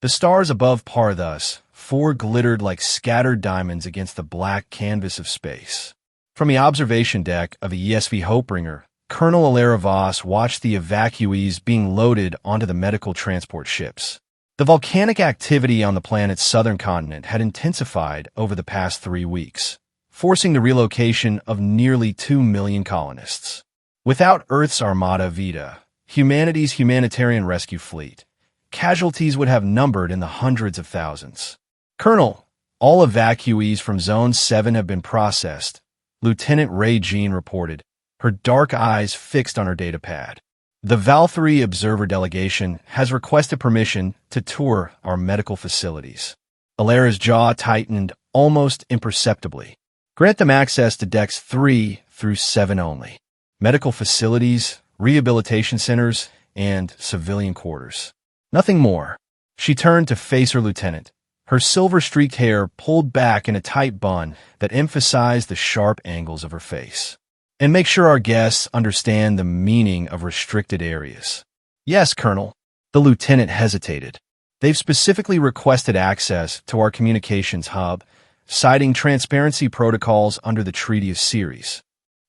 The stars above Parthus, four glittered like scattered diamonds against the black canvas of space. From the observation deck of the ESV Hopebringer, Colonel Alara Voss watched the evacuees being loaded onto the medical transport ships. The volcanic activity on the planet's southern continent had intensified over the past 3 weeks, forcing the relocation of nearly 2 million colonists. Without Earth's Armada Vita, humanity's humanitarian rescue fleet, casualties would have numbered in the hundreds of thousands. Colonel, all evacuees from Zone 7 have been processed, Lieutenant Ray Jean reported, her dark eyes fixed on her datapad. The Valkyrie Observer Delegation has requested permission to tour our medical facilities. Alara's jaw tightened almost imperceptibly. Grant them access to decks 3 through 7 only. Medical facilities, rehabilitation centers, and civilian quarters. Nothing more. She turned to face her lieutenant, her silver-streaked hair pulled back in a tight bun that emphasized the sharp angles of her face. And make sure our guests understand the meaning of restricted areas. Yes, Colonel. The lieutenant hesitated. They've specifically requested access to our communications hub, citing transparency protocols under the Treaty of Ceres.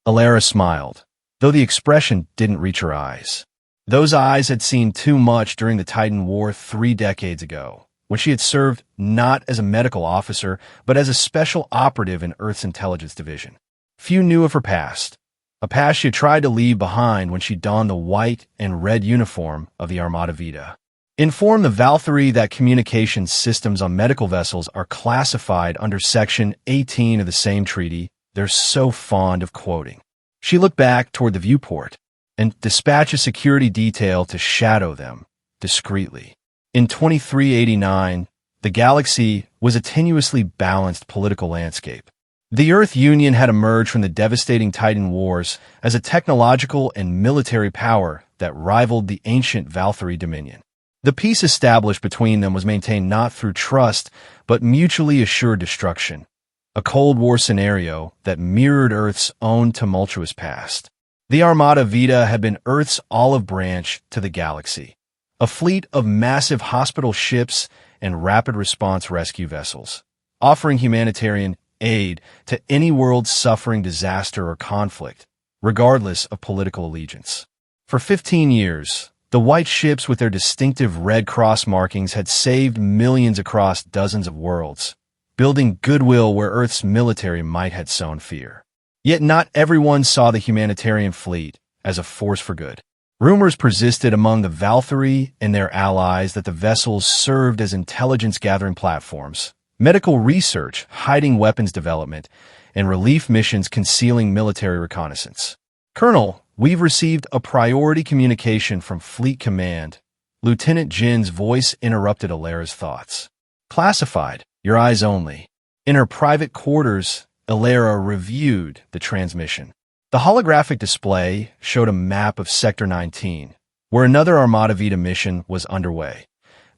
Alara smiled, though the expression didn't reach her eyes. Those eyes had seen too much during the Titan War 3 decades ago, when she had served not as a medical officer, but as a special operative in Earth's intelligence division. Few knew of her past, a past she had tried to leave behind when she donned the white and red uniform of the Armada Vita. Inform the Valkyrie that communications systems on medical vessels are classified under Section 18 of the same treaty they're so fond of quoting. She looked back toward the viewport and dispatched a security detail to shadow them discreetly. In 2389, the galaxy was a tenuously balanced political landscape. The Earth Union had emerged from the devastating Titan Wars as a technological and military power that rivaled the ancient Valkyrie dominion. The peace established between them was maintained not through trust, but mutually assured destruction, a Cold War scenario that mirrored Earth's own tumultuous past. The Armada Vita had been Earth's olive branch to the galaxy, a fleet of massive hospital ships and rapid response rescue vessels, offering humanitarian aid to any world suffering disaster or conflict, regardless of political allegiance. For 15 years, the white ships with their distinctive Red Cross markings had saved millions across dozens of worlds, building goodwill where Earth's military might had sown fear. Yet not everyone saw the humanitarian fleet as a force for good. Rumors persisted among the Valkyrie and their allies that the vessels served as intelligence-gathering platforms, medical research hiding weapons development, and relief missions concealing military reconnaissance. Colonel, we've received a priority communication from Fleet Command. Lieutenant Jin's voice interrupted Alara's thoughts. Classified, your eyes only. In her private quarters, Alara reviewed the transmission. The holographic display showed a map of Sector 19, where another Armada Vita mission was underway.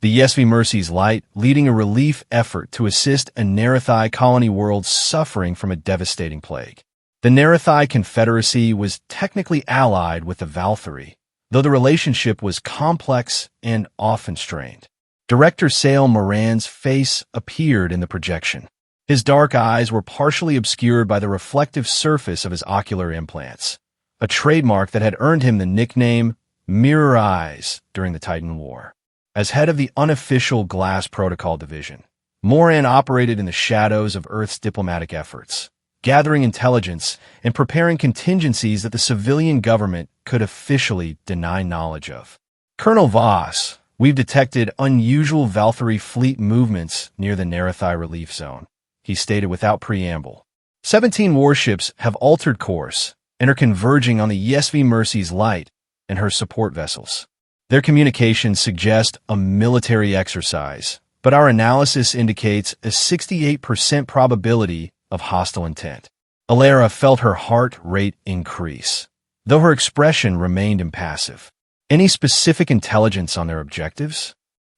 The ESV Mercy's Light leading a relief effort to assist a Nerathi colony world suffering from a devastating plague. The Nerathi Confederacy was technically allied with the Valkyrie, though the relationship was complex and often strained. Director Sale Moran's face appeared in the projection. His dark eyes were partially obscured by the reflective surface of his ocular implants, a trademark that had earned him the nickname Mirror Eyes during the Titan War. As head of the unofficial Glass Protocol Division, Moran operated in the shadows of Earth's diplomatic efforts, gathering intelligence and preparing contingencies that the civilian government could officially deny knowledge of. Colonel Voss, we've detected unusual Valkyrie fleet movements near the Nerathi relief zone, he stated without preamble. 17 warships have altered course and are converging on the ESV Mercy's Light and her support vessels. Their communications suggest a military exercise, but our analysis indicates a 68% probability of hostile intent. Alara felt her heart rate increase, though her expression remained impassive. Any specific intelligence on their objectives?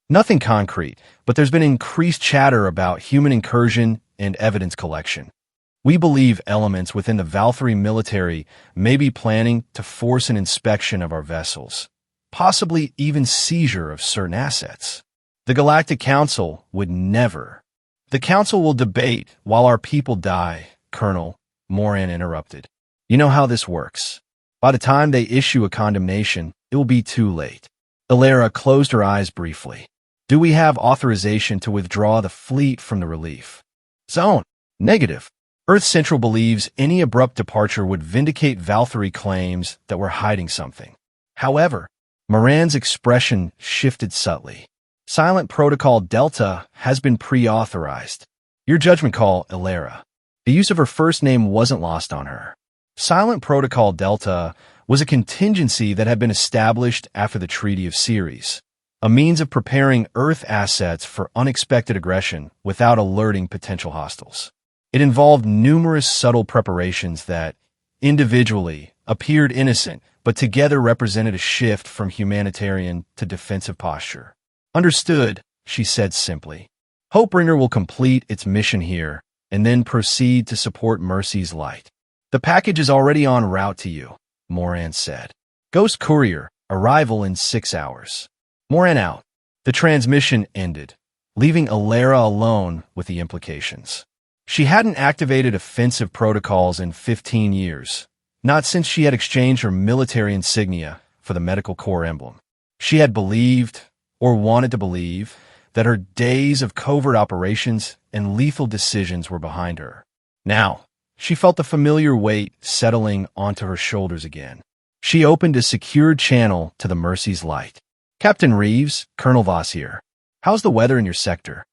Nothing concrete, but there's been increased chatter about human incursion and evidence collection. We believe elements within the Valkyrie military may be planning to force an inspection of our vessels, possibly even seizure of certain assets. The Galactic Council would never. The Council will debate while our people die, Colonel, Moran interrupted. You know how this works. By the time they issue a condemnation, it will be too late. Alara closed her eyes briefly. Do we have authorization to withdraw the fleet from the relief zone? Negative. Earth Central believes any abrupt departure would vindicate Valkyrie claims that we're hiding something. However, Moran's expression shifted subtly. Silent Protocol Delta has been pre-authorized. Your judgment call, Alara. The use of her first name wasn't lost on her. Silent Protocol Delta was a contingency that had been established after the Treaty of Ceres, a means of preparing Earth assets for unexpected aggression without alerting potential hostiles. It involved numerous subtle preparations that, individually, appeared innocent, but together represented a shift from humanitarian to defensive posture. Understood, she said simply. Hopebringer will complete its mission here, and then proceed to support Mercy's light. The package is already en route to you, Moran said. Ghost Courier, arrival in 6 hours. Moran out. The transmission ended, leaving Alara alone with the implications. She hadn't activated offensive protocols in 15 years, not since she had exchanged her military insignia for the Medical Corps emblem. She had believed, or wanted to believe, that her days of covert operations and lethal decisions were behind her. Now, she felt the familiar weight settling onto her shoulders again. She opened a secured channel to the Mercy's light. Captain Reeves, Colonel Voss here. How's the weather in your sector?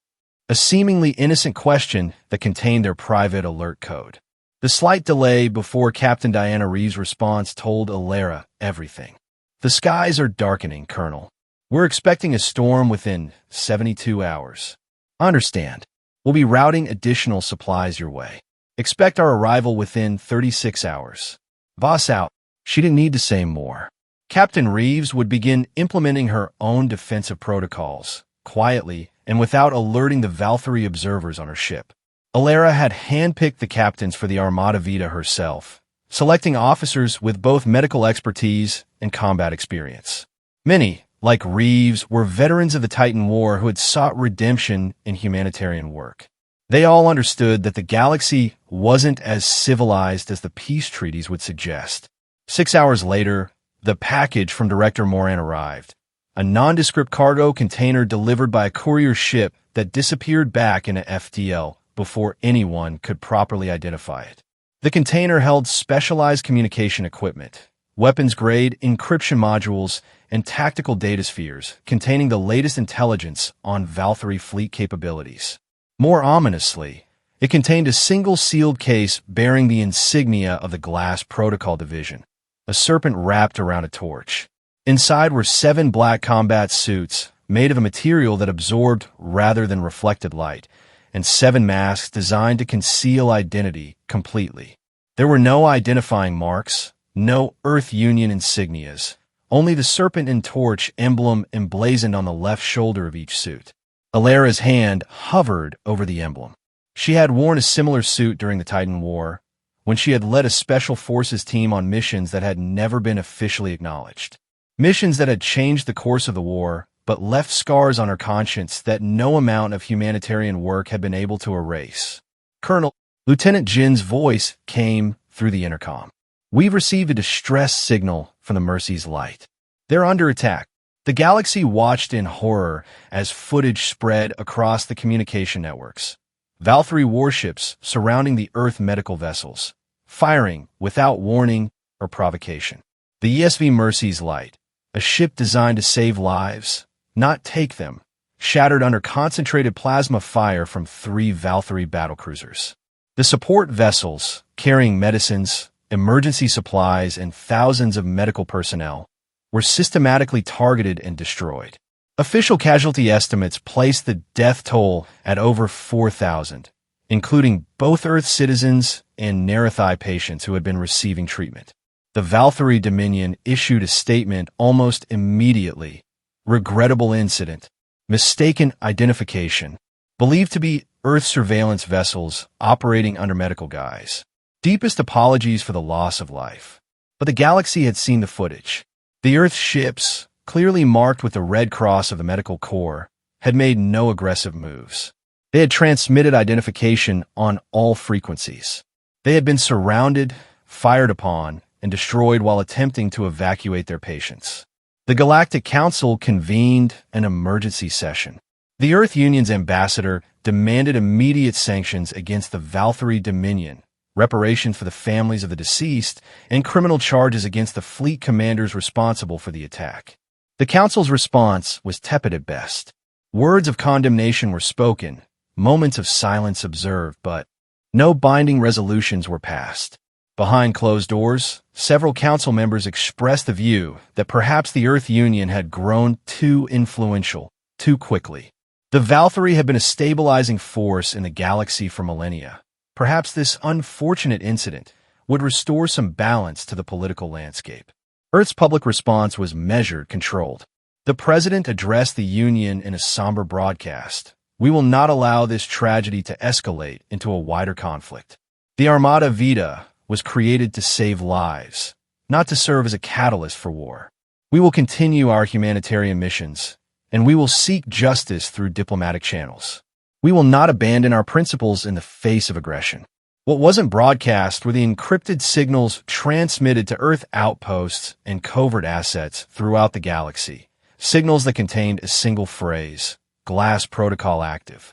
A seemingly innocent question that contained their private alert code. The slight delay before Captain Diana Reeves' response told Alara everything. The skies are darkening, Colonel. We're expecting a storm within 72 hours. Understand. We'll be routing additional supplies your way. Expect our arrival within 36 hours. Boss out. She didn't need to say more. Captain Reeves would begin implementing her own defensive protocols, quietly and without alerting the Valkyrie observers on her ship. Alara had handpicked the captains for the Armada Vita herself, selecting officers with both medical expertise and combat experience. Many, like Reeves, were veterans of the Titan War who had sought redemption in humanitarian work. They all understood that the galaxy wasn't as civilized as the peace treaties would suggest. 6 hours later, the package from Director Moran arrived. A nondescript cargo container delivered by a courier ship that disappeared back in a FTL before anyone could properly identify it. The container held specialized communication equipment, weapons-grade encryption modules, and tactical dataspheres containing the latest intelligence on Valkyrie fleet capabilities. More ominously, it contained a single sealed case bearing the insignia of the Glass Protocol Division, a serpent wrapped around a torch. Inside were 7 black combat suits made of a material that absorbed rather than reflected light, and 7 masks designed to conceal identity completely. There were no identifying marks, no Earth Union insignias, only the serpent and torch emblem emblazoned on the left shoulder of each suit. Alara's hand hovered over the emblem. She had worn a similar suit during the Titan War, when she had led a special forces team on missions that had never been officially acknowledged. Missions that had changed the course of the war, but left scars on her conscience that no amount of humanitarian work had been able to erase. Colonel, Lieutenant Jin's voice came through the intercom. We've received a distress signal from the Mercy's light. They're under attack. The galaxy watched in horror as footage spread across the communication networks. Valkyrie warships surrounding the Earth medical vessels, firing without warning or provocation. The ESV Mercy's light, a ship designed to save lives, not take them, shattered under concentrated plasma fire from 3 Valkyrie battlecruisers. The support vessels, carrying medicines, emergency supplies, and thousands of medical personnel, were systematically targeted and destroyed. Official casualty estimates placed the death toll at over 4,000, including both Earth citizens and Nerathi patients who had been receiving treatment. The Valkyrie Dominion issued a statement almost immediately. Regrettable incident. Mistaken identification. Believed to be Earth surveillance vessels operating under medical guise. Deepest apologies for the loss of life. But the galaxy had seen the footage. The Earth ships, clearly marked with the red cross of the Medical Corps, had made no aggressive moves. They had transmitted identification on all frequencies. They had been surrounded, fired upon, and destroyed while attempting to evacuate their patients. The Galactic Council convened an emergency session. The Earth Union's ambassador demanded immediate sanctions against the Valkyrie Dominion, reparations for the families of the deceased, and criminal charges against the fleet commanders responsible for the attack. The Council's response was tepid at best. Words of condemnation were spoken, moments of silence observed, but no binding resolutions were passed. Behind closed doors, several council members expressed the view that perhaps the Earth Union had grown too influential, too quickly. The Valkyrie had been a stabilizing force in the galaxy for millennia. Perhaps this unfortunate incident would restore some balance to the political landscape. Earth's public response was measured, controlled. The president addressed the Union in a somber broadcast. "We will not allow this tragedy to escalate into a wider conflict. The Armada Vita was created to save lives, not to serve as a catalyst for war. We will continue our humanitarian missions, and we will seek justice through diplomatic channels. We will not abandon our principles in the face of aggression." What wasn't broadcast were the encrypted signals transmitted to Earth outposts and covert assets throughout the galaxy, signals that contained a single phrase: Glass Protocol active.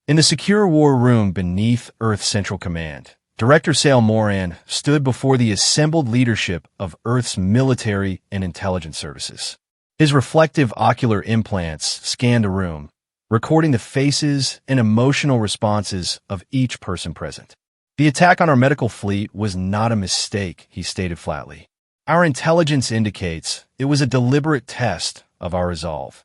In the secure war room beneath Earth Central Command, Director Sale Moran stood before the assembled leadership of Earth's military and intelligence services. His reflective ocular implants scanned the room, recording the faces and emotional responses of each person present. "The attack on our medical fleet was not a mistake," he stated flatly. "Our intelligence indicates it was a deliberate test of our resolve,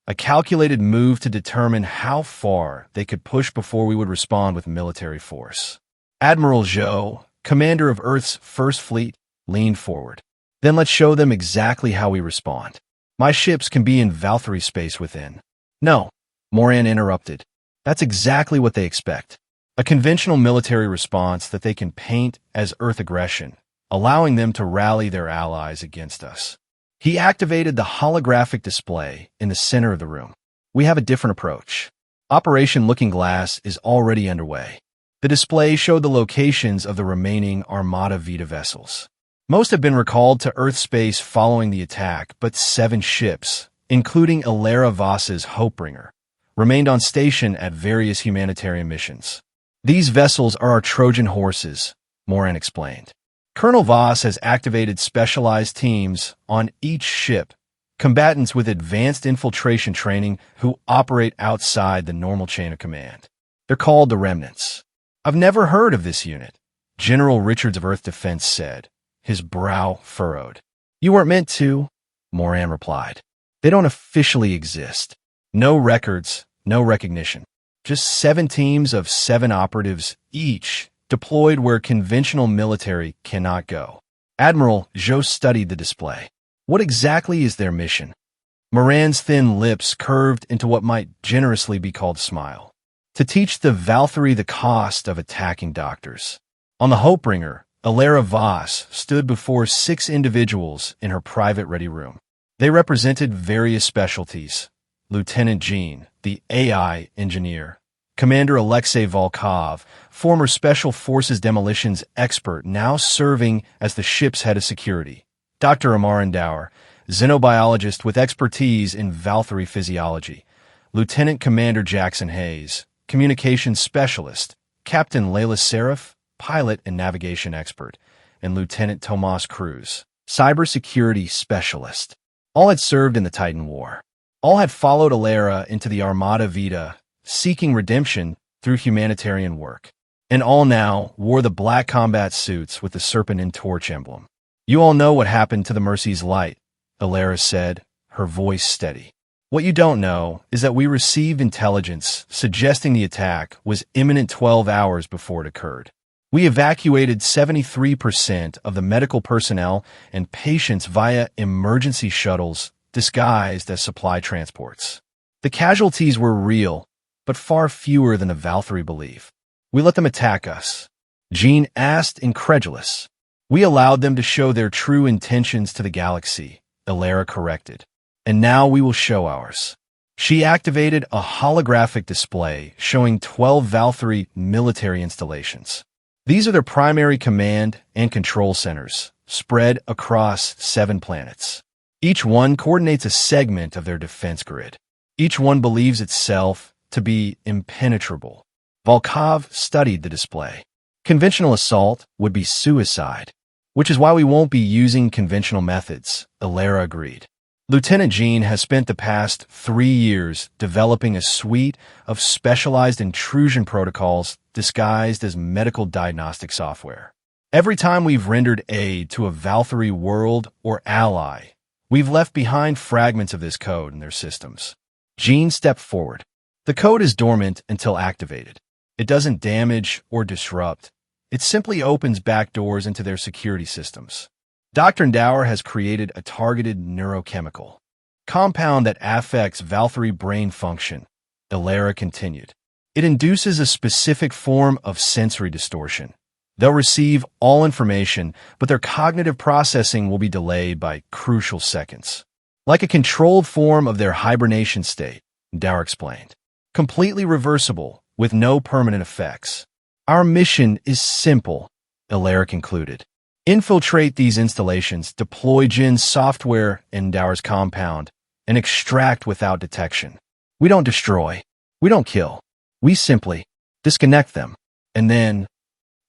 a calculated move to determine how far they could push before we would respond with military force." Admiral Zhou, commander of Earth's First Fleet, leaned forward. "Then let's show them exactly how we respond. My ships can be in Valkyrie space within." "No," Moran interrupted. "That's exactly what they expect. A conventional military response that they can paint as Earth aggression, allowing them to rally their allies against us." He activated the holographic display in the center of the room. "We have a different approach. Operation Looking Glass is already underway." The display showed the locations of the remaining Armada Vita vessels. Most have been recalled to Earth space following the attack, but 7 ships, including Ilera Voss's Hopebringer, remained on station at various humanitarian missions. "These vessels are our Trojan horses," Moran explained. "Colonel Voss has activated specialized teams on each ship, combatants with advanced infiltration training who operate outside the normal chain of command. They're called the Remnants." "I've never heard of this unit," General Richards of Earth Defense said, his brow furrowed. "You weren't meant to," Moran replied. "They don't officially exist. No records, no recognition. Just 7 teams of 7 operatives each, deployed where conventional military cannot go." Admiral Zhou studied the display. "What exactly is their mission?" Moran's thin lips curved into what might generously be called a smile. "To teach the Valkyrie the cost of attacking doctors." On the Hopebringer, Ilera Voss stood before 6 individuals in her private ready room. They represented various specialties: Lieutenant Jean, the AI engineer; Commander Alexei Volkov, former Special Forces demolitions expert now serving as the ship's head of security; Dr. Amarandauer, xenobiologist with expertise in Valkyrie physiology; Lieutenant Commander Jackson Hayes, communications specialist; Captain Layla Seraph, pilot and navigation expert; and Lieutenant Tomas Cruz, cybersecurity specialist. All had served in the Titan War. All had followed Ilera into the Armada Vita, seeking redemption through humanitarian work. And all now wore the black combat suits with the serpent and torch emblem. "You all know what happened to the Mercy's Light," Ilera said, her voice steady. "What you don't know is that we received intelligence suggesting the attack was imminent 12 hours before it occurred. We evacuated 73% of the medical personnel and patients via emergency shuttles disguised as supply transports. The casualties were real, but far fewer than the Valkyrie believe. We let them attack us." Jean asked, incredulous. "We allowed them to show their true intentions to the galaxy," Ilera corrected. "And now we will show ours." She activated a holographic display showing 12 Valkyrie military installations. These are their primary command and control centers, spread across 7 planets. Each one coordinates a segment of their defense grid. Each one believes itself to be impenetrable. Volkov studied the display. Conventional assault would be suicide, which is why we won't be using conventional methods, Ilera agreed. Lieutenant Jean has spent the past 3 years developing a suite of specialized intrusion protocols disguised as medical diagnostic software. Every time we've rendered aid to a Valkyrie world or ally, we've left behind fragments of this code in their systems. Jean stepped forward. The code is dormant until activated. It doesn't damage or disrupt. It simply opens back doors into their security systems. Dr. Dower has created a targeted neurochemical compound that affects Valkyrie brain function, Ilera continued. It induces a specific form of sensory distortion. They'll receive all information, but their cognitive processing will be delayed by crucial seconds. Like a controlled form of their hibernation state, Dower explained. Completely reversible, with no permanent effects. Our mission is simple, Ilera concluded. Infiltrate these installations, deploy Jin's software in Dower's compound, and extract without detection. We don't destroy. We don't kill. We simply disconnect them. And then,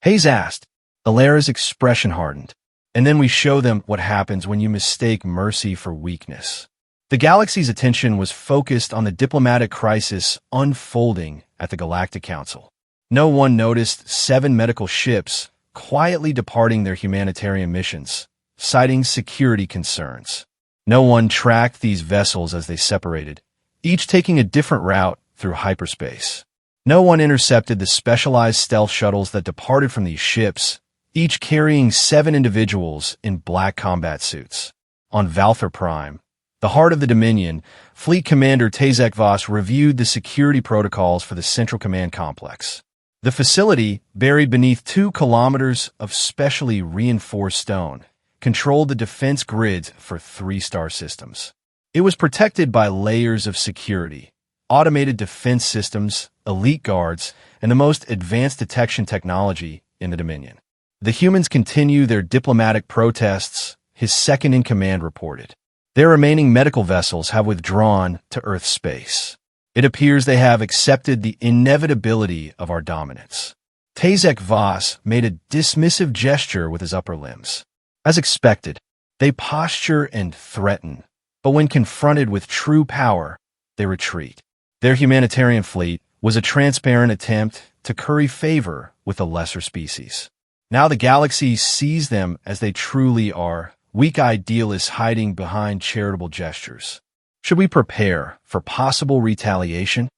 Hayes asked. Ilera's expression hardened. And then we show them what happens when you mistake mercy for weakness. The galaxy's attention was focused on the diplomatic crisis unfolding at the Galactic Council. No one noticed 7 medical ships quietly departing their humanitarian missions, citing security concerns. No one tracked these vessels as they separated, each taking a different route through hyperspace. No one intercepted the specialized stealth shuttles that departed from these ships, each carrying 7 individuals in black combat suits. On Valthar Prime, the heart of the Dominion, Fleet Commander Tazek Voss reviewed the security protocols for the Central Command Complex. The facility, buried beneath 2 kilometers of specially reinforced stone, controlled the defense grids for 3-star systems. It was protected by layers of security, automated defense systems, elite guards, and the most advanced detection technology in the Dominion. The humans continue their diplomatic protests, his second-in-command reported. Their remaining medical vessels have withdrawn to Earth space. It appears they have accepted the inevitability of our dominance. Tazek Voss made a dismissive gesture with his upper limbs. As expected, they posture and threaten, but when confronted with true power, they retreat. Their humanitarian fleet was a transparent attempt to curry favor with a lesser species. Now the galaxy sees them as they truly are, weak idealists hiding behind charitable gestures. Should we prepare for possible retaliation?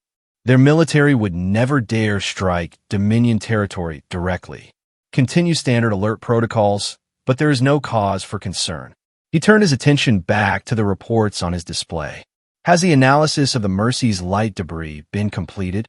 Their military would never dare strike Dominion territory directly. Continue standard alert protocols, but there is no cause for concern. He turned his attention back to the reports on his display. Has the analysis of the Mercy's light debris been completed?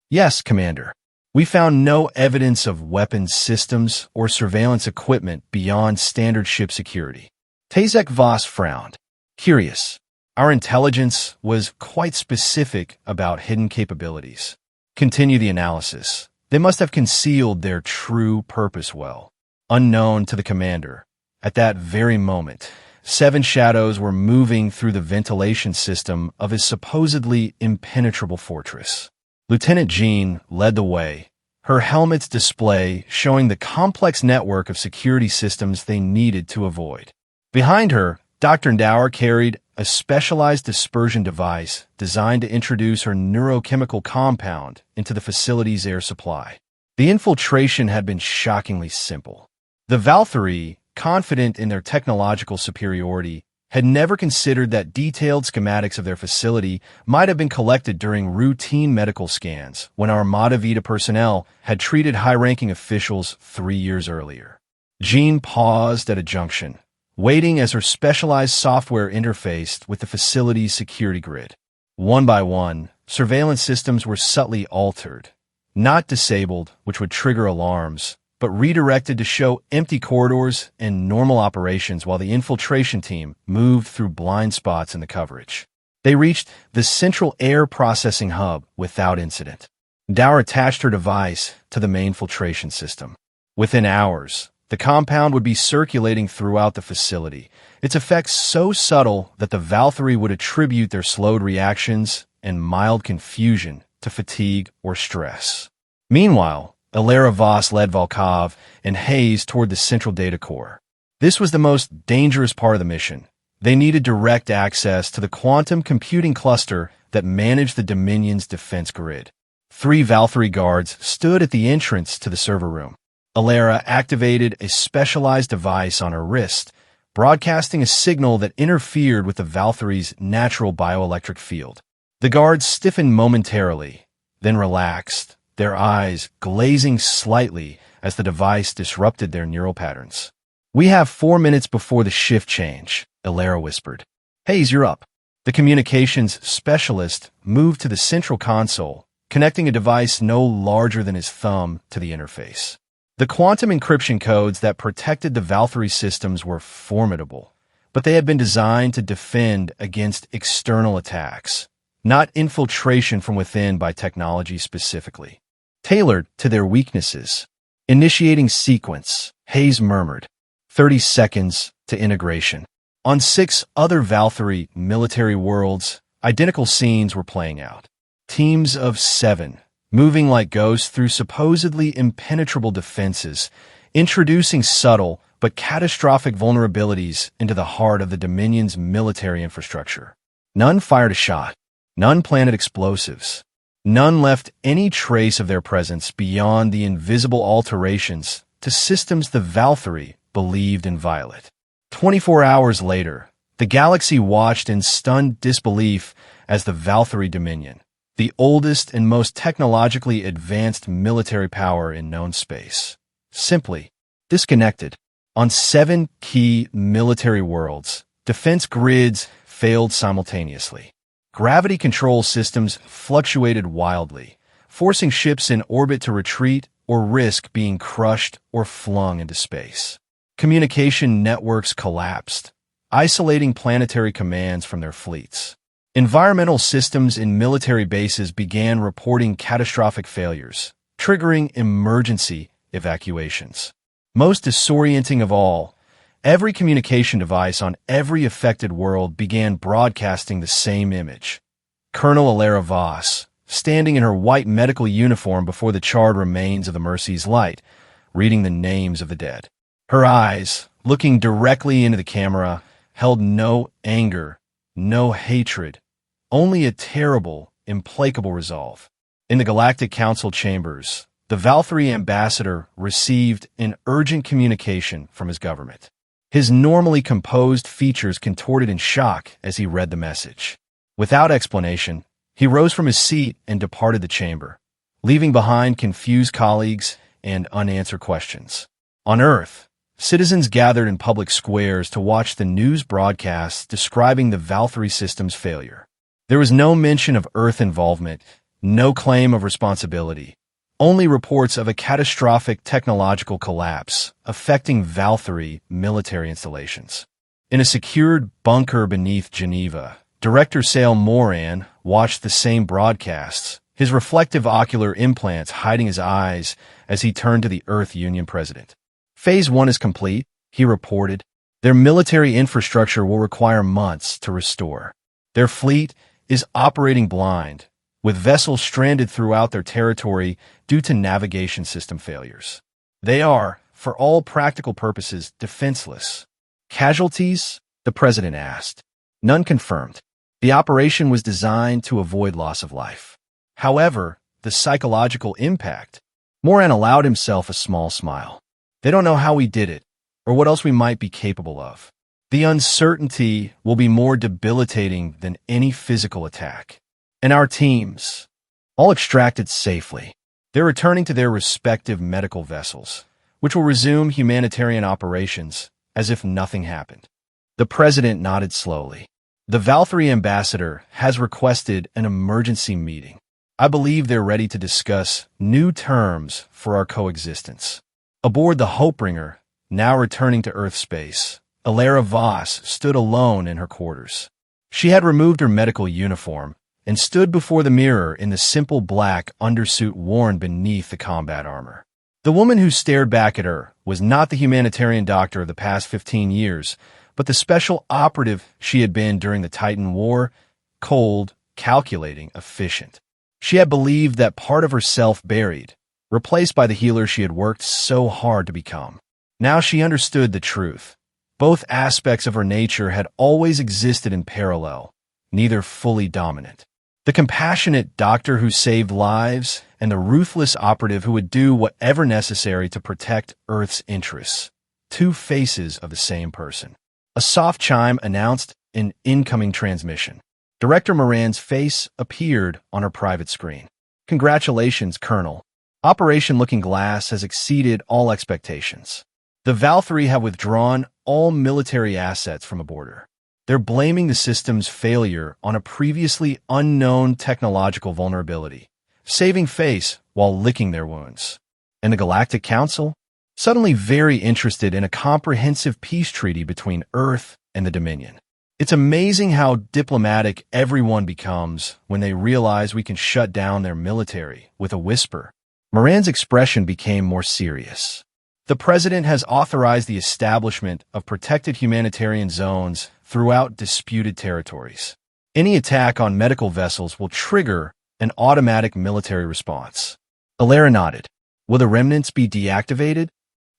Yes, Commander. We found no evidence of weapons systems or surveillance equipment beyond standard ship security. Tazek Voss frowned. Curious. Our intelligence was quite specific about hidden capabilities. Continue the analysis. They must have concealed their true purpose well. Unknown to the commander, at that very moment, 7 shadows were moving through the ventilation system of his supposedly impenetrable fortress. Lieutenant Jean led the way, her helmet's display showing the complex network of security systems they needed to avoid. Behind her, Dr. Dower carried a specialized dispersion device designed to introduce her neurochemical compound into the facility's air supply. The infiltration had been shockingly simple. The Valkyrie, confident in their technological superiority, had never considered that detailed schematics of their facility might have been collected during routine medical scans when Armada Vita personnel had treated high-ranking officials 3 years earlier. Jean paused at a junction, waiting as her specialized software interfaced with the facility's security grid. One by one, surveillance systems were subtly altered, not disabled, which would trigger alarms, but redirected to show empty corridors and normal operations while the infiltration team moved through blind spots in the coverage. They reached the central air processing hub without incident. Dower attached her device to the main filtration system. Within hours, the compound would be circulating throughout the facility, its effects so subtle that the Valkyrie would attribute their slowed reactions and mild confusion to fatigue or stress. Meanwhile, Alara Voss led Volkov and Hayes toward the central data core. This was the most dangerous part of the mission. They needed direct access to the quantum computing cluster that managed the Dominion's defense grid. 3 Valkyrie guards stood at the entrance to the server room. Alara activated a specialized device on her wrist, broadcasting a signal that interfered with the Valkyrie's natural bioelectric field. The guards stiffened momentarily, then relaxed, their eyes glazing slightly as the device disrupted their neural patterns. "We have 4 minutes before the shift change," Alara whispered. "Hayes, you're up." The communications specialist moved to the central console, connecting a device no larger than his thumb to the interface. The quantum encryption codes that protected the Valkyrie systems were formidable, but they had been designed to defend against external attacks, not infiltration from within by technology specifically. Tailored to their weaknesses. "Initiating sequence," Hayes murmured. 30 seconds to integration. On 6 other Valkyrie military worlds, identical scenes were playing out. Teams of 7, moving like ghosts through supposedly impenetrable defenses, introducing subtle but catastrophic vulnerabilities into the heart of the Dominion's military infrastructure. None fired a shot. None planted explosives. None left any trace of their presence beyond the invisible alterations to systems the Valkyrie believed inviolate. 24 hours later, the galaxy watched in stunned disbelief as the Valkyrie Dominion, the oldest and most technologically advanced military power in known space, simply disconnected. On 7 key military worlds, defense grids failed simultaneously. Gravity control systems fluctuated wildly, forcing ships in orbit to retreat or risk being crushed or flung into space. Communication networks collapsed, isolating planetary commands from their fleets. Environmental systems in military bases began reporting catastrophic failures, triggering emergency evacuations. Most disorienting of all, every communication device on every affected world began broadcasting the same image. Colonel Alara Voss, standing in her white medical uniform before the charred remains of the Mercy's light, reading the names of the dead. Her eyes, looking directly into the camera, held no anger, no hatred, only a terrible, implacable resolve. In the Galactic Council chambers, the Valkyrie ambassador received an urgent communication from his government. His normally composed features contorted in shock as he read the message. Without explanation, he rose from his seat and departed the chamber, leaving behind confused colleagues and unanswered questions. On Earth, citizens gathered in public squares to watch the news broadcasts describing the Valkyrie system's failure. There was no mention of Earth involvement, no claim of responsibility, only reports of a catastrophic technological collapse affecting Valkyrie military installations. In a secured bunker beneath Geneva, Director Sale Moran watched the same broadcasts, his reflective ocular implants hiding his eyes as he turned to the Earth Union president. Phase 1 is complete, he reported. Their military infrastructure will require months to restore. Their fleet is operating blind, with vessels stranded throughout their territory due to navigation system failures. They are, for all practical purposes, defenseless. Casualties? The president asked. None confirmed. The operation was designed to avoid loss of life. However, the psychological impact. Moran allowed himself a small smile. They don't know how we did it, or what else we might be capable of. The uncertainty will be more debilitating than any physical attack. And our teams, all extracted safely. They're returning to their respective medical vessels, which will resume humanitarian operations as if nothing happened. The president nodded slowly. The Valkyrie ambassador has requested an emergency meeting. I believe they're ready to discuss new terms for our coexistence. Aboard the Hopebringer, now returning to Earth space, Alara Voss stood alone in her quarters. She had removed her medical uniform and stood before the mirror in the simple black undersuit worn beneath the combat armor. The woman who stared back at her was not the humanitarian doctor of the past 15 years, but the special operative she had been during the Titan War, cold, calculating, efficient. She had believed that part of herself buried, replaced by the healer she had worked so hard to become. Now she understood the truth. Both aspects of her nature had always existed in parallel, neither fully dominant. The compassionate doctor who saved lives and the ruthless operative who would do whatever necessary to protect Earth's interests. Two faces of the same person. A soft chime announced an incoming transmission. Director Moran's face appeared on her private screen. Congratulations, Colonel. Operation Looking Glass has exceeded all expectations. The Valkyrie have withdrawn all military assets from aboard her. They're blaming the system's failure on a previously unknown technological vulnerability, saving face while licking their wounds. And the Galactic Council? Suddenly very interested in a comprehensive peace treaty between Earth and the Dominion. It's amazing how diplomatic everyone becomes when they realize we can shut down their military with a whisper. Moran's expression became more serious. The President has authorized the establishment of protected humanitarian zones throughout disputed territories. Any attack on medical vessels will trigger an automatic military response. Alara nodded. Will the remnants be deactivated?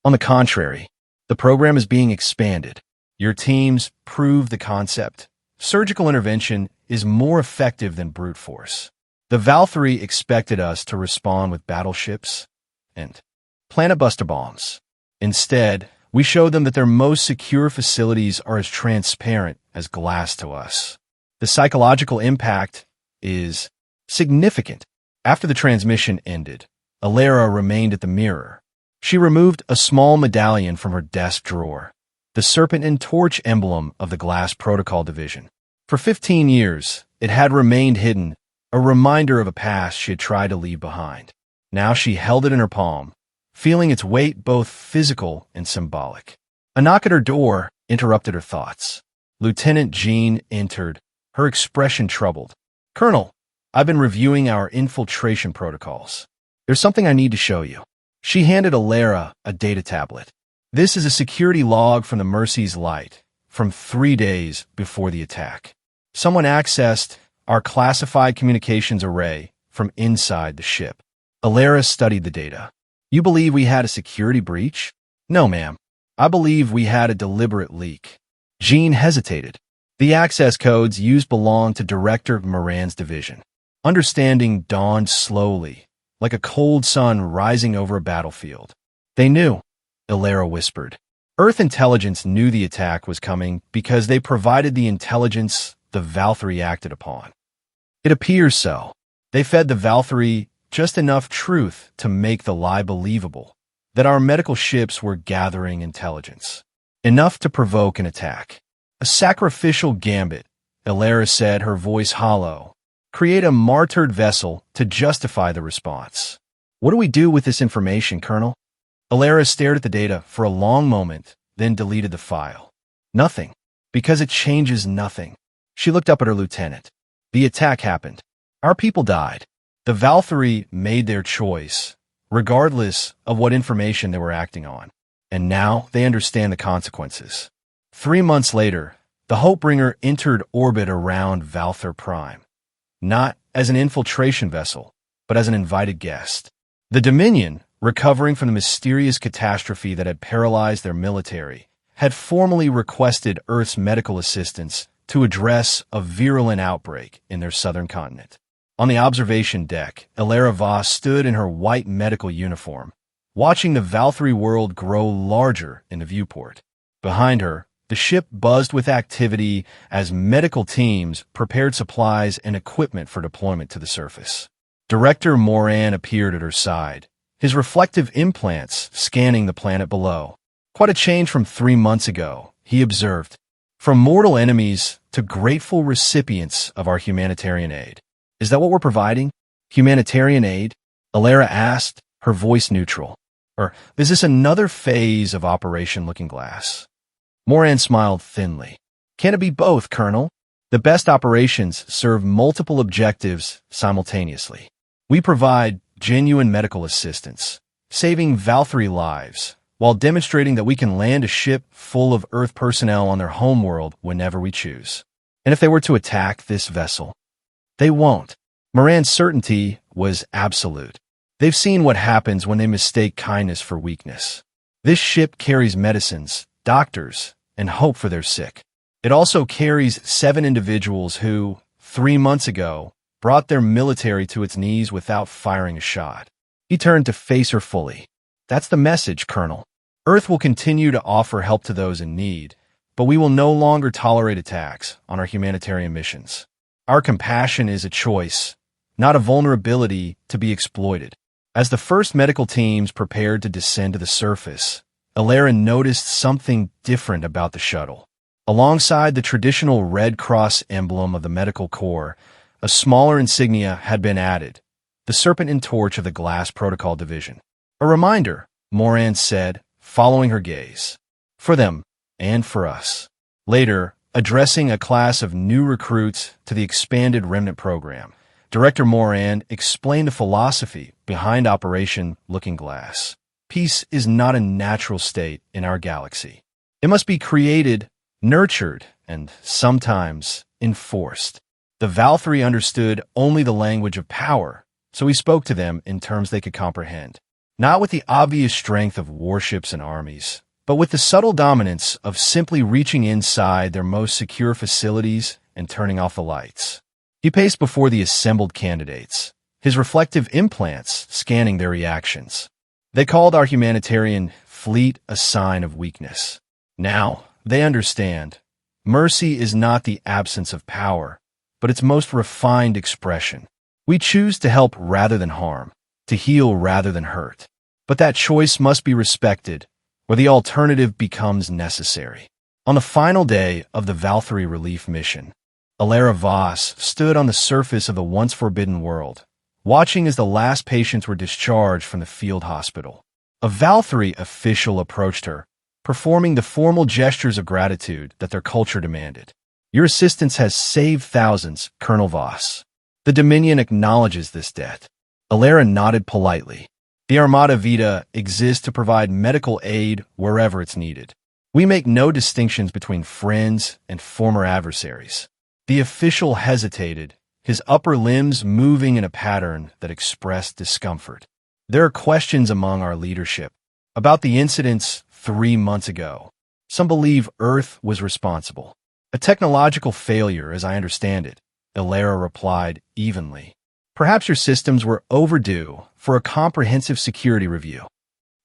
On the contrary, the program is being expanded. Your teams prove the concept. Surgical intervention is more effective than brute force. The Valkyrie expected us to respond with battleships and planet buster bombs. Instead, we showed them that their most secure facilities are as transparent as glass to us. The psychological impact is significant. After the transmission ended, Alara remained at the mirror. She removed a small medallion from her desk drawer, the serpent and torch emblem of the Glass Protocol Division. For 15 years, it had remained hidden, a reminder of a past she had tried to leave behind. Now she held it in her palm, feeling its weight both physical and symbolic. A knock at her door interrupted her thoughts. Lieutenant Jean entered, her expression troubled. Colonel, I've been reviewing our infiltration protocols. There's something I need to show you. She handed Alara a data tablet. This is a security log from the Mercy's Light from 3 days before the attack. Someone accessed our classified communications array from inside the ship. Alara studied the data. You believe we had a security breach? No, ma'am. I believe we had a deliberate leak. Jean hesitated. The access codes used belonged to Director Moran's division. Understanding dawned slowly, like a cold sun rising over a battlefield. They knew, Alara whispered. Earth intelligence knew the attack was coming because they provided the intelligence the Valkyrie acted upon. It appears so. They fed the Valkyrie just enough truth to make the lie believable, that our medical ships were gathering intelligence. Enough to provoke an attack. A sacrificial gambit, Alara said, her voice hollow. Create a martyred vessel to justify the response. What do we do with this information, Colonel? Alara stared at the data for a long moment, then deleted the file. Nothing, because it changes nothing. She looked up at her lieutenant. The attack happened. Our people died. The Valkyrie made their choice, regardless of what information they were acting on. And now they understand the consequences. 3 months later, the Hopebringer entered orbit around Valthar Prime. Not as an infiltration vessel, but as an invited guest. The Dominion, recovering from the mysterious catastrophe that had paralyzed their military, had formally requested Earth's medical assistance to address a virulent outbreak in their southern continent. On the observation deck, Alara Voss stood in her white medical uniform, watching the Valkyrie world grow larger in the viewport. Behind her, the ship buzzed with activity as medical teams prepared supplies and equipment for deployment to the surface. Director Moran appeared at her side, his reflective implants scanning the planet below. Quite a change from 3 months ago, he observed. From mortal enemies to grateful recipients of our humanitarian aid. Is that what we're providing? Humanitarian aid? Alara asked, her voice neutral. Or is this another phase of Operation Looking Glass? Moran smiled thinly. Can it be both, Colonel? The best operations serve multiple objectives simultaneously. We provide genuine medical assistance, saving Valkyrie lives, while demonstrating that we can land a ship full of Earth personnel on their homeworld whenever we choose. And if they were to attack this vessel, they won't. Moran's certainty was absolute. They've seen what happens when they mistake kindness for weakness. This ship carries medicines, doctors, and hope for their sick. It also carries 7 individuals who, 3 months ago, brought their military to its knees without firing a shot. He turned to face her fully. That's the message, Colonel. Earth will continue to offer help to those in need, but we will no longer tolerate attacks on our humanitarian missions. Our compassion is a choice, not a vulnerability to be exploited. As the first medical teams prepared to descend to the surface, Alara noticed something different about the shuttle. Alongside the traditional Red Cross emblem of the Medical Corps, a smaller insignia had been added, the serpentine torch of the Glass Protocol Division. A reminder, Moran said, following her gaze. For them, and for us. Later, addressing a class of new recruits to the expanded Remnant program, Director Moran explained the philosophy behind Operation Looking Glass. Peace is not a natural state in our galaxy. It must be created, nurtured, and sometimes enforced. The Valkyrie understood only the language of power, so he spoke to them in terms they could comprehend. Not with the obvious strength of warships and armies, but with the subtle dominance of simply reaching inside their most secure facilities and turning off the lights. He paced before the assembled candidates, his reflective implants scanning their reactions. They called our humanitarian fleet a sign of weakness. Now, they understand. Mercy is not the absence of power, but its most refined expression. We choose to help rather than harm, to heal rather than hurt. But that choice must be respected, or the alternative becomes necessary. On the final day of the Valkyrie relief mission, Alara Voss stood on the surface of the once forbidden world, watching as the last patients were discharged from the field hospital. A Valkyrie official approached her, performing the formal gestures of gratitude that their culture demanded. Your assistance has saved thousands, Colonel Voss. The Dominion acknowledges this debt. Alara nodded politely. The Armada Vita exists to provide medical aid wherever it's needed. We make no distinctions between friends and former adversaries. The official hesitated, his upper limbs moving in a pattern that expressed discomfort. There are questions among our leadership about the incidents 3 months ago. Some believe Earth was responsible. A technological failure, as I understand it, Alara replied evenly. Perhaps your systems were overdue for a comprehensive security review.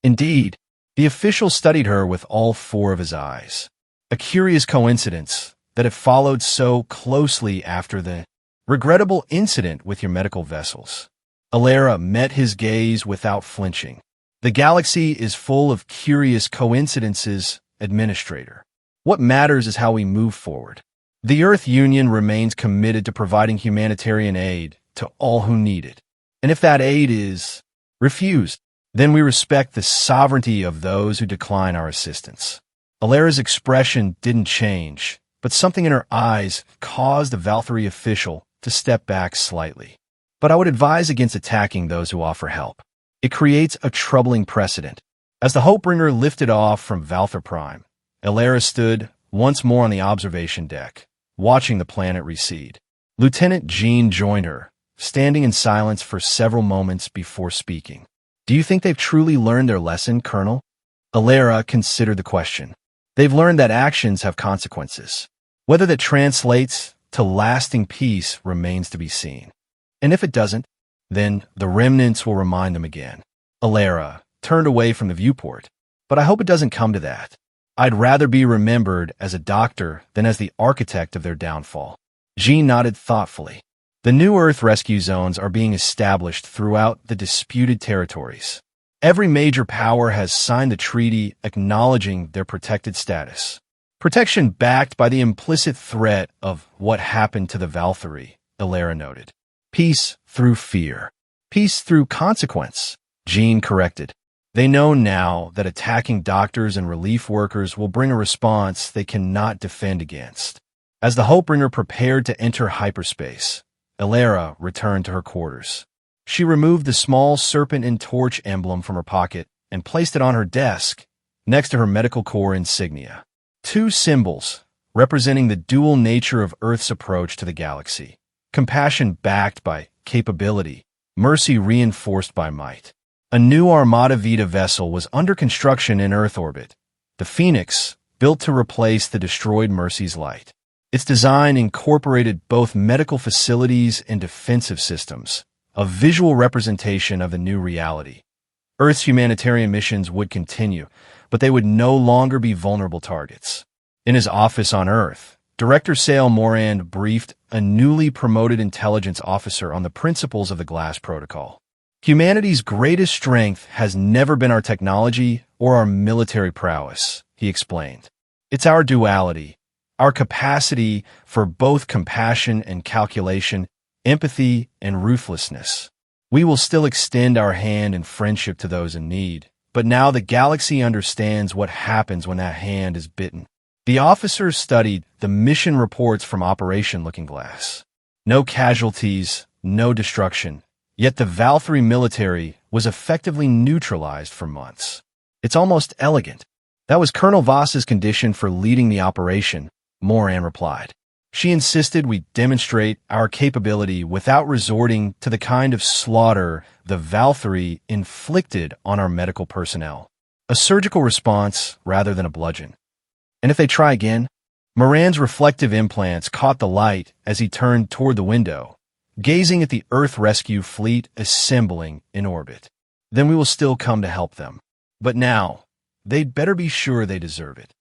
Indeed, the official studied her with all 4 of his eyes. A curious coincidence that it followed so closely after the regrettable incident with your medical vessels. Alara met his gaze without flinching. The galaxy is full of curious coincidences, Administrator. What matters is how we move forward. The Earth Union remains committed to providing humanitarian aid to all who need it. And if that aid is refused, then we respect the sovereignty of those who decline our assistance. Alara's expression didn't change, but something in her eyes caused the Valkyrie official to step back slightly. But I would advise against attacking those who offer help. It creates a troubling precedent. As the Hopebringer lifted off from Valther Prime, Alara stood once more on the observation deck, watching the planet recede. Lieutenant Jean joined her, standing in silence for several moments before speaking. Do you think they've truly learned their lesson, Colonel? Alara considered the question. They've learned that actions have consequences. Whether that translates to lasting peace remains to be seen. And if it doesn't, then the remnants will remind them again. Alara turned away from the viewport, but I hope it doesn't come to that. I'd rather be remembered as a doctor than as the architect of their downfall. Jean nodded thoughtfully. The new Earth rescue zones are being established throughout the disputed territories. Every major power has signed the treaty acknowledging their protected status. Protection backed by the implicit threat of what happened to the Valkyrie, Alara noted. Peace through fear. Peace through consequence, Jean corrected. They know now that attacking doctors and relief workers will bring a response they cannot defend against. As the Hopebringer prepared to enter hyperspace, Elara returned to her quarters. She removed the small serpent and torch emblem from her pocket and placed it on her desk, next to her medical corps insignia. Two symbols, representing the dual nature of Earth's approach to the galaxy. Compassion backed by capability, mercy reinforced by might. A new Armada Vita vessel was under construction in Earth orbit, the Phoenix, built to replace the destroyed Mercy's Light. Its design incorporated both medical facilities and defensive systems, a visual representation of the new reality. Earth's humanitarian missions would continue, but they would no longer be vulnerable targets. In his office on Earth, Director Sale Morand briefed a newly promoted intelligence officer on the principles of the Glass Protocol. Humanity's greatest strength has never been our technology or our military prowess, he explained. It's our duality, our capacity for both compassion and calculation, empathy and ruthlessness. We will still extend our hand in friendship to those in need, but now the galaxy understands what happens when that hand is bitten. The officers studied the mission reports from Operation Looking Glass. No casualties, no destruction, yet the Valkyrie military was effectively neutralized for months. It's almost elegant. That was Colonel Voss's condition for leading the operation, Moran replied. She insisted we demonstrate our capability without resorting to the kind of slaughter the Valkyrie inflicted on our medical personnel. A surgical response rather than a bludgeon. And if they try again? Moran's reflective implants caught the light as he turned toward the window, gazing at the Earth rescue fleet assembling in orbit. Then we will still come to help them. But now, they'd better be sure they deserve it.